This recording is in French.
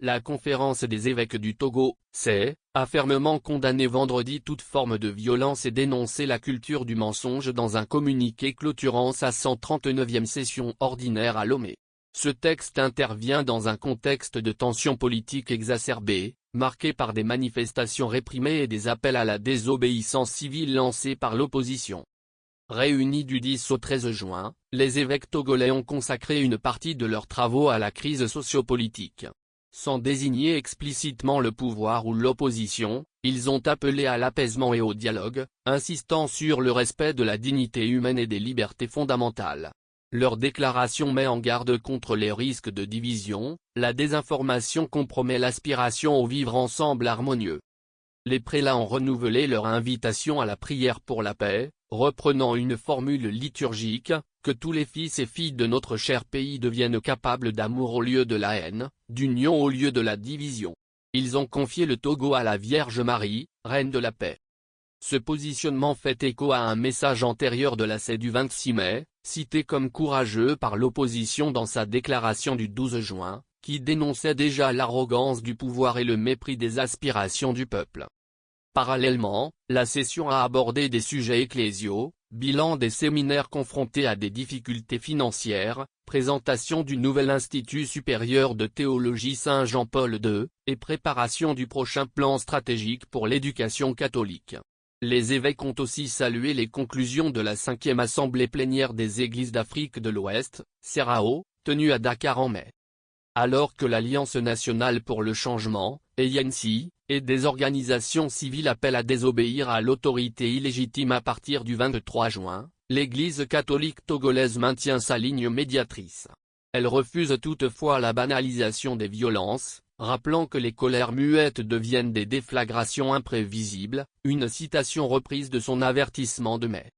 La conférence des évêques du Togo, a fermement condamné vendredi toute forme de violence et dénoncé la culture du mensonge dans un communiqué clôturant sa 139e session ordinaire à Lomé. Ce texte intervient dans un contexte de tensions politiques exacerbées, marqué par des manifestations réprimées et des appels à la désobéissance civile lancés par l'opposition. Réunis du 10 au 13 juin, les évêques togolais ont consacré une partie de leurs travaux à la crise sociopolitique. Sans désigner explicitement le pouvoir ou l'opposition, ils ont appelé à l'apaisement et au dialogue, insistant sur le respect de la dignité humaine et des libertés fondamentales. Leur déclaration met en garde contre les risques de division. La désinformation compromet l'aspiration au vivre ensemble harmonieux. Les prélats ont renouvelé leur invitation à la prière pour la paix, reprenant une formule liturgique, que tous les fils et filles de notre cher pays deviennent capables d'amour au lieu de la haine, d'union au lieu de la division. Ils ont confié le Togo à la Vierge Marie, Reine de la paix. Ce positionnement fait écho à un message antérieur de la CED du 26 mai, cité comme courageux par l'opposition dans sa déclaration du 12 juin, qui dénonçait déjà l'arrogance du pouvoir et le mépris des aspirations du peuple. Parallèlement, la session a abordé des sujets ecclésiaux, bilan des séminaires confrontés à des difficultés financières, présentation du nouvel Institut supérieur de théologie Saint-Jean-Paul II, et préparation du prochain plan stratégique pour l'éducation catholique. Les évêques ont aussi salué les conclusions de la 5e assemblée plénière des églises d'Afrique de l'Ouest, CERAO, tenue à Dakar en mai. Alors que l'Alliance nationale pour le changement, ANC, et des organisations civiles appellent à désobéir à l'autorité illégitime à partir du 23 juin, l'Église catholique togolaise maintient sa ligne médiatrice. Elle refuse toutefois la banalisation des violences, rappelant que les colères muettes deviennent des déflagrations imprévisibles, une citation reprise de son avertissement de mai.